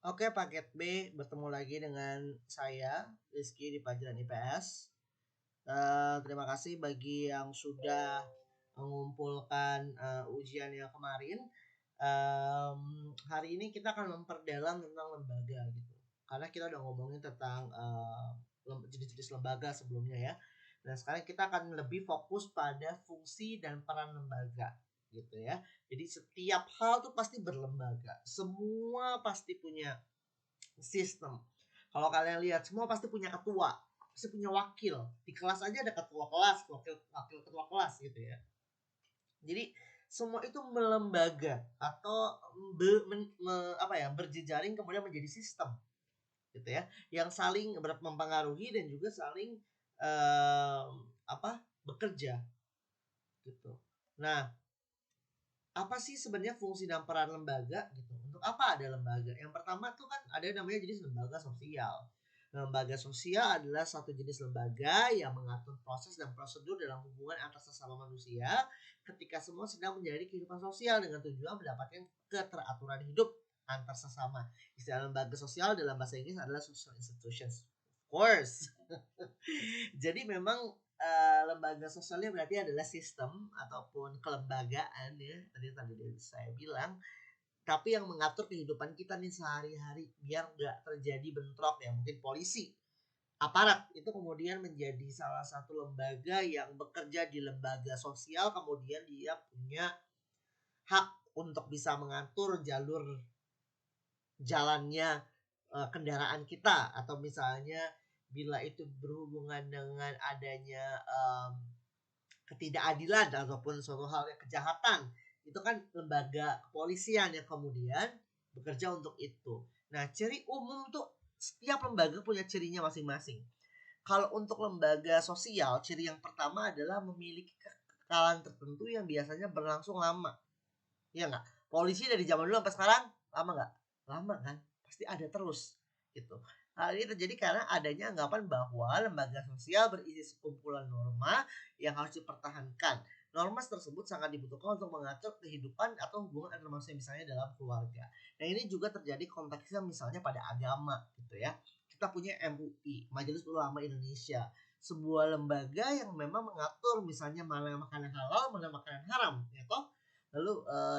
Oke, paket B bertemu lagi dengan saya, Rizky di Pelajaran IPS. Terima kasih bagi yang sudah mengumpulkan ujian yang kemarin. Hari ini kita akan memperdalam tentang lembaga gitu. Karena kita udah ngomongin tentang jenis-jenis lembaga sebelumnya ya. Dan sekarang kita akan lebih fokus pada fungsi dan peran lembaga gitu ya. Jadi setiap hal tuh pasti berlembaga. Semua pasti punya sistem. Kalau kalian lihat semua pasti punya ketua, pasti punya wakil. Di kelas aja ada ketua kelas, wakil ketua kelas gitu ya. Jadi semua itu melembaga atau berjejaring kemudian menjadi sistem gitu ya, yang saling mempengaruhi dan juga saling bekerja gitu. Nah, apa sih sebenarnya fungsi dan peran lembaga gitu? Untuk apa ada lembaga? Yang pertama tuh kan ada namanya jenis lembaga sosial. Lembaga sosial adalah satu jenis lembaga yang mengatur proses dan prosedur dalam hubungan antar sesama manusia ketika semua sedang menjalani kehidupan sosial dengan tujuan mendapatkan keteraturan hidup antar sesama. Istilah lembaga sosial dalam bahasa Inggris adalah social institutions. Of course. Jadi memang lembaga sosialnya berarti adalah sistem ataupun kelembagaan ya, tadi saya bilang, tapi yang mengatur kehidupan kita nih sehari-hari biar nggak terjadi bentrok ya, mungkin polisi, aparat itu kemudian menjadi salah satu lembaga yang bekerja di lembaga sosial, kemudian dia punya hak untuk bisa mengatur jalur jalannya kendaraan kita, atau misalnya bila itu berhubungan dengan adanya ketidakadilan ataupun suatu hal yang kejahatan, itu kan lembaga kepolisian yang kemudian bekerja untuk itu. Nah, ciri umum tuh setiap lembaga punya cirinya masing-masing. Kalau untuk lembaga sosial, ciri yang pertama adalah memiliki kekekalan tertentu yang biasanya berlangsung lama. Iya nggak? Polisi dari zaman dulu sampai sekarang lama nggak? Lama kan? Pasti ada terus gitu. Hal ini terjadi karena adanya anggapan bahwa lembaga sosial berisi sekumpulan norma yang harus dipertahankan. Norma tersebut sangat dibutuhkan untuk mengatur kehidupan atau hubungan antar manusia, misalnya dalam keluarga. Nah, ini juga terjadi konteksnya misalnya pada agama gitu ya. Kita punya MUI, Majelis Ulama Indonesia, sebuah lembaga yang memang mengatur misalnya mana makanan halal, mana makanan haram, ya toh. Lalu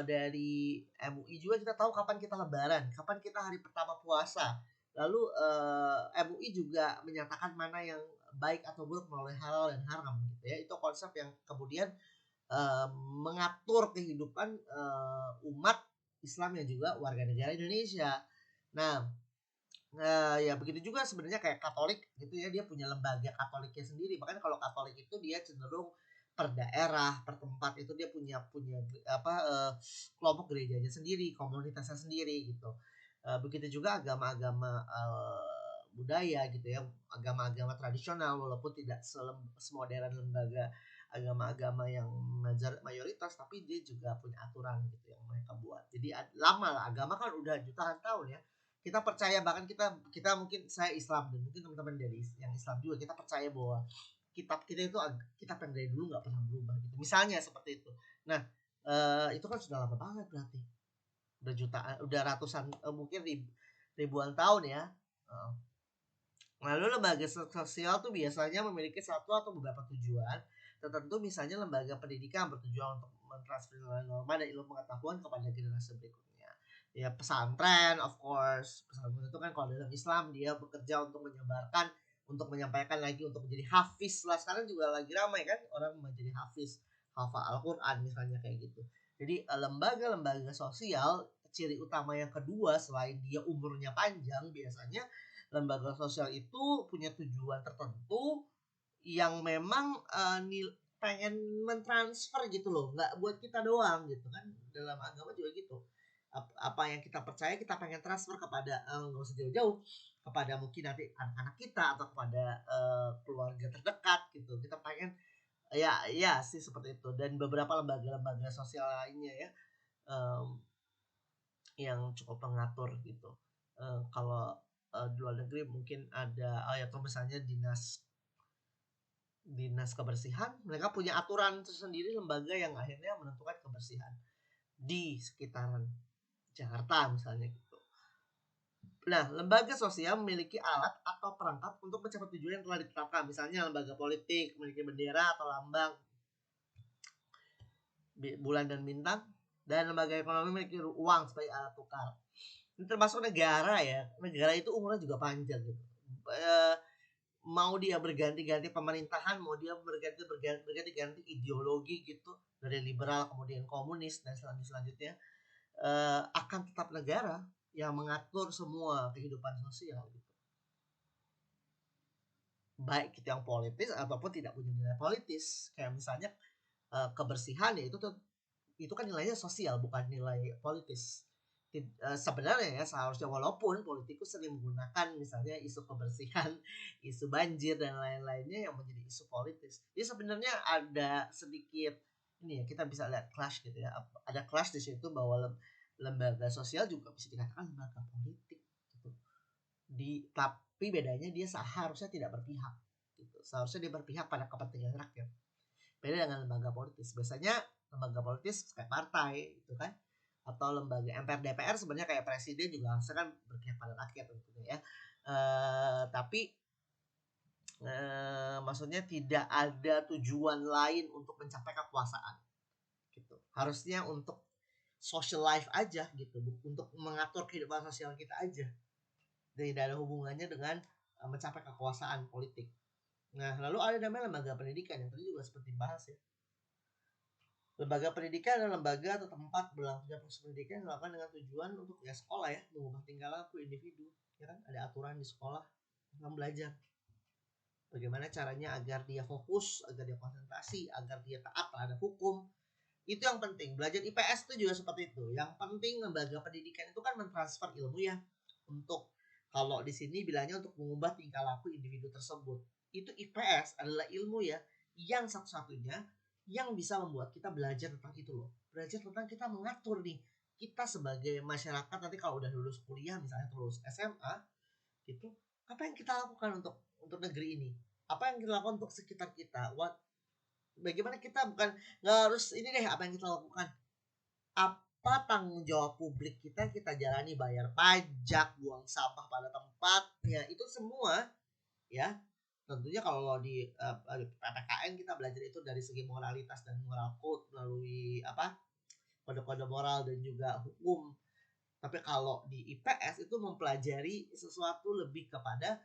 dari MUI juga kita tahu kapan kita lebaran, kapan kita hari pertama puasa. Lalu MUI juga menyatakan mana yang baik atau buruk melalui halal dan haram gitu ya. Itu konsep yang kemudian mengatur kehidupan umat Islam yang juga warga negara Indonesia. Nah, ya begitu juga sebenarnya kayak Katolik gitu ya, dia punya lembaga Katoliknya sendiri. Bahkan kalau Katolik itu dia cenderung per daerah, per tempat, itu dia punya punya kelompok gerejanya sendiri, komunitasnya sendiri gitu. Begitu juga agama-agama budaya gitu ya, agama-agama tradisional walaupun tidak semodern lembaga agama-agama yang mayoritas, tapi dia juga punya aturan gitu yang mereka buat. Jadi lama lah, agama kan udah jutaan tahun ya. Kita percaya, bahkan kita mungkin saya Islam dan mungkin teman-teman dari yang Islam juga, kita percaya bahwa kitab kita itu kitab yang dari dulu nggak pernah berubah gitu. Misalnya seperti itu. Nah, itu kan sudah lama banget berarti. Udah jutaan, udah ratusan, mungkin ribuan tahun ya. Lalu lembaga sosial tuh biasanya memiliki satu atau beberapa tujuan tertentu, misalnya lembaga pendidikan bertujuan untuk mentransfer norma dan ilmu pengetahuan kepada generasi berikutnya. Ya pesantren, of course. Pesantren itu kan kalau dalam Islam dia bekerja untuk menyebarkan, untuk menyampaikan lagi, untuk menjadi hafiz lah. Sekarang juga lagi ramai kan orang menjadi hafiz, hafal Al-Quran misalnya kayak gitu. Jadi lembaga-lembaga sosial, ciri utama yang kedua selain dia umurnya panjang, biasanya lembaga sosial itu punya tujuan tertentu yang memang pengen mentransfer gitu loh, nggak buat kita doang gitu kan. Dalam agama juga gitu, apa yang kita percaya kita pengen transfer kepada, nggak usah jauh-jauh, kepada mungkin nanti anak-anak kita atau kepada keluarga terdekat gitu. Kita pengen, ya sih seperti itu. Dan beberapa lembaga-lembaga sosial lainnya ya, yang cukup mengatur gitu. Kalau di luar negeri mungkin ada ya, atau misalnya dinas kebersihan, mereka punya aturan tersendiri, lembaga yang akhirnya menentukan kebersihan di sekitaran Jakarta misalnya gitu. Nah, lembaga sosial memiliki alat atau perangkat untuk mencapai tujuan yang telah ditetapkan. Misalnya lembaga politik memiliki bendera atau lambang bulan dan bintang, dan lembaga ekonomi memiliki uang sebagai alat tukar. Ini termasuk negara ya. Negara itu umurnya juga panjang gitu. Mau dia berganti-ganti pemerintahan, mau dia berganti-ganti ideologi gitu, dari liberal kemudian komunis dan selanjutnya akan tetap negara yang mengatur semua kehidupan sosial gitu. Baik itu yang politis ataupun tidak punya nilai politis. Kayak misalnya kebersihan ya itu kan nilainya sosial bukan nilai politis. Sebenarnya ya seharusnya walaupun politikus sering menggunakan misalnya isu kebersihan, isu banjir dan lain-lainnya yang menjadi isu politis. Jadi sebenarnya ada sedikit ini ya, kita bisa lihat clash gitu ya. Ada clash di situ bahwa lembaga sosial juga bisa dikatakan lembaga politik gitu. Tapi bedanya dia seharusnya tidak berpihak gitu. Seharusnya dia berpihak pada kepentingan rakyat. Beda dengan lembaga politis. Biasanya lembaga politis kayak partai gitu kan, atau lembaga MPR DPR sebenarnya kayak presiden juga harusnya kan berpihak pada rakyat gitu ya. Tapi maksudnya tidak ada tujuan lain untuk mencapai kekuasaan gitu. Harusnya untuk social life aja gitu, untuk mengatur kehidupan sosial kita aja. Tidak ada hubungannya dengan mencapai kekuasaan politik. Nah, lalu ada namanya lembaga pendidikan yang tadi juga seperti bahas ya. Lembaga pendidikan adalah lembaga atau tempat berlangsungnya proses pendidikan yang dilakukan dengan tujuan untuk ya sekolah ya, mengubah tingkah laku individu. Ya kan, ada aturan di sekolah tentang belajar. Bagaimana caranya agar dia fokus, agar dia konsentrasi, agar dia taat terhadap hukum. Itu yang penting. Belajar IPS itu juga seperti itu. Yang penting lembaga pendidikan itu kan mentransfer ilmu ya. Untuk kalau di sini bilangnya untuk mengubah tingkah laku individu tersebut. Itu IPS adalah ilmu ya yang satu-satunya yang bisa membuat kita belajar tentang itu loh. Belajar tentang kita mengatur nih. Kita sebagai masyarakat nanti kalau udah lulus kuliah misalnya lulus SMA gitu, apa yang kita lakukan untuk negeri ini? Apa yang kita lakukan untuk sekitar kita? Bagaimana kita bukan nggak harus ini deh apa yang kita lakukan. Apa tanggung jawab publik kita jalani, bayar pajak, buang sampah pada tempatnya, itu semua ya. Tentunya kalau di PPKN kita belajar itu dari segi moralitas dan moral code melalui kode-kode moral dan juga hukum. Tapi kalau di IPS itu mempelajari sesuatu lebih kepada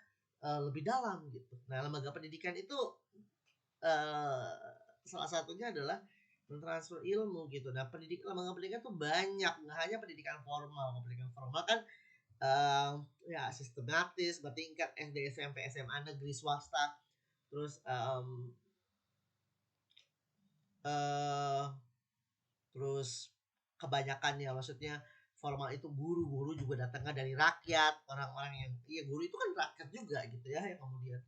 lebih dalam gitu. Nah, lembaga pendidikan itu salah satunya adalah mentransfer ilmu gitu. Nah, lembaga pendidikan tuh banyak, nggak hanya pendidikan formal. Pendidikan formal kan ya sistematis bertingkat SD, SMP, SMA negeri swasta. Terus terus kebanyakan ya maksudnya formal itu guru juga datangnya dari rakyat, orang-orang yang guru itu kan rakyat juga gitu ya, yang kemudian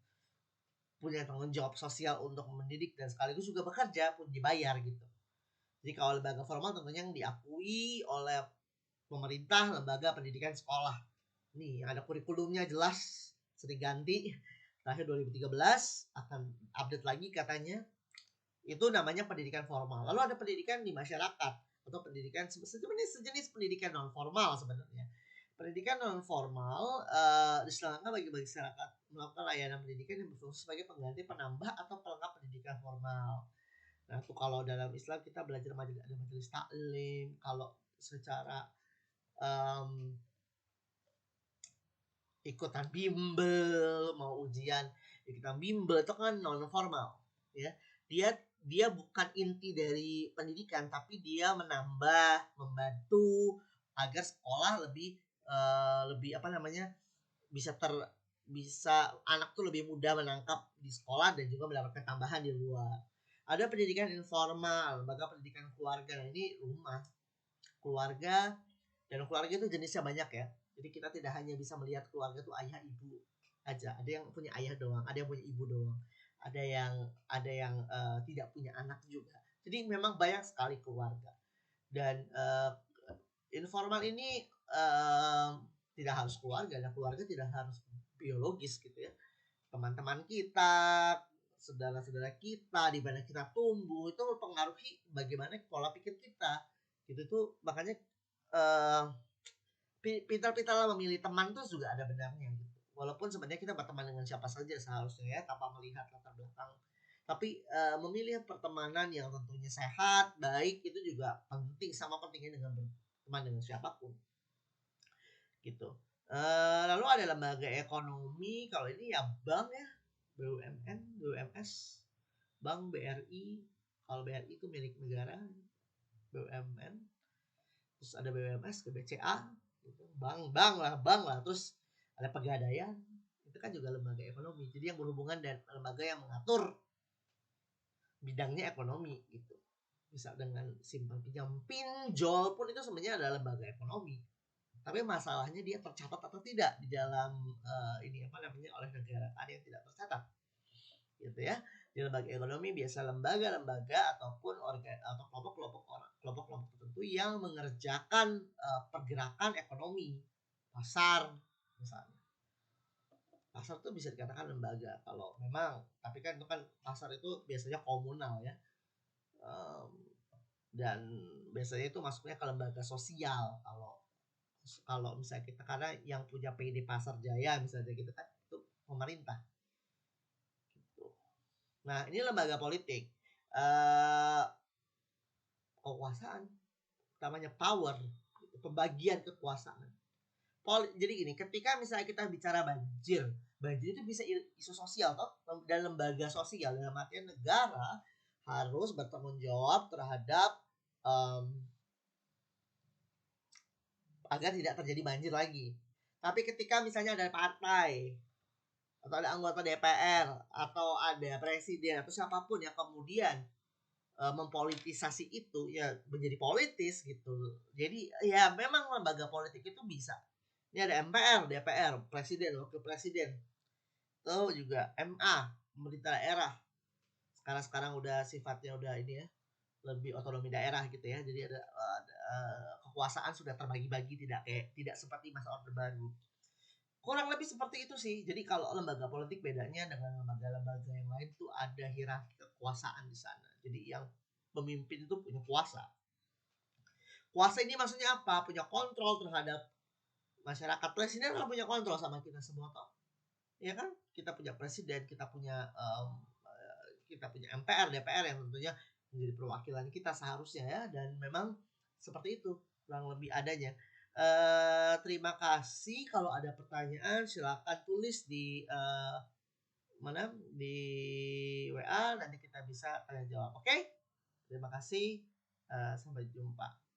punya tanggung jawab sosial untuk mendidik dan sekaligus juga bekerja pun dibayar gitu. Jadi kalau lembaga formal tentunya yang diakui oleh pemerintah, lembaga pendidikan sekolah. Nih ada kurikulumnya jelas, sering ganti. Terakhir 2013 akan update lagi katanya. Itu namanya pendidikan formal. Lalu ada pendidikan di masyarakat atau pendidikan sejenis pendidikan non formal sebenarnya. Pendidikan non formal diselenggarakan bagi masyarakat melakukan layanan pendidikan yang berfungsi sebagai pengganti, penambah atau pelengkap pendidikan formal. Nah, itu kalau dalam Islam kita belajar ada majelis taklim. Kalau secara ikutan bimbel, mau ujian ikutan bimbel itu kan non formal ya. Dia bukan inti dari pendidikan, tapi dia menambah, membantu agar sekolah lebih bisa anak tuh lebih mudah menangkap di sekolah dan juga mendapatkan tambahan di luar. Ada pendidikan informal, lembaga pendidikan keluarga. Nah, ini rumah, keluarga, dan keluarga itu jenisnya banyak ya. Jadi kita tidak hanya bisa melihat keluarga itu ayah ibu aja. Ada yang punya ayah doang, ada yang punya ibu doang, ada yang tidak punya anak juga. Jadi memang banyak sekali keluarga. Dan informal ini tidak harus keluarga, dan keluarga tidak harus biologis gitu ya. Teman-teman kita, saudara-saudara kita, di mana kita tumbuh itu mempengaruhi bagaimana pola pikir kita. Gitu tuh makanya pintar-pintar memilih teman tuh juga ada benarnya gitu. Walaupun sebenarnya kita berteman dengan siapa saja seharusnya ya, tanpa melihat latar belakang. Tapi memilih pertemanan yang tentunya sehat, baik itu juga penting, sama pentingnya dengan berteman dengan siapapun gitu. Lalu ada lembaga ekonomi, kalau ini ya bank ya, BUMN, BUMS, bank BRI. Kalau BRI itu milik negara, BUMN. Terus ada BUMS, ke BCA, gitu. bank lah. Terus ada pegadaian, itu kan juga lembaga ekonomi. Jadi yang berhubungan dan lembaga yang mengatur bidangnya ekonomi gitu. Bisa dengan simpan pinjam, pinjol pun itu sebenarnya adalah lembaga ekonomi. Tapi masalahnya dia tercatat atau tidak di dalam ini apa namanya oleh negara, ada yang tidak tercatat gitu ya. Di lembaga ekonomi biasa lembaga-lembaga ataupun atau kelompok-kelompok tertentu yang mengerjakan pergerakan ekonomi pasar misalnya. Pasar itu bisa dikatakan lembaga kalau memang, tapi kan itu kan pasar itu biasanya komunal ya. Dan biasanya itu masuknya ke lembaga sosial kalau misalnya kita, karena yang punya PD Pasar Jaya misalnya gitu kan itu pemerintah gitu. Nah ini lembaga politik, kekuasaan namanya power, pembagian kekuasaan. Jadi gini, ketika misalnya kita bicara banjir itu bisa isu sosial toh, dan lembaga sosial dalam artian negara harus bertanggung jawab terhadap agar tidak terjadi banjir lagi. Tapi ketika misalnya ada partai atau ada anggota DPR atau ada presiden atau siapapun yang kemudian mempolitisasi itu ya menjadi politis gitu. Jadi ya memang lembaga politik itu bisa. Ini ada MPR, DPR, presiden, wakil presiden. Tuh juga MA, pemerintah daerah. Sekarang udah sifatnya udah ini ya, lebih otonomi daerah gitu ya. Jadi ada kekuasaan sudah terbagi-bagi, tidak seperti masa Orde Baru. Kurang lebih seperti itu sih. Jadi kalau lembaga politik bedanya dengan lembaga-lembaga yang lain tuh ada hierarki kekuasaan di sana. Jadi yang pemimpin itu punya kuasa. Kuasa ini maksudnya apa? Punya kontrol terhadap masyarakat. Presiden kan punya kontrol sama kita semua toh. Ya kan? Kita punya presiden, kita punya MPR, DPR yang tentunya menjadi perwakilan kita seharusnya ya, dan memang seperti itu kurang lebih adanya. Terima kasih. Kalau ada pertanyaan silakan tulis di mana di WA, nanti kita bisa tanya jawab. Oke? Terima kasih. Sampai jumpa.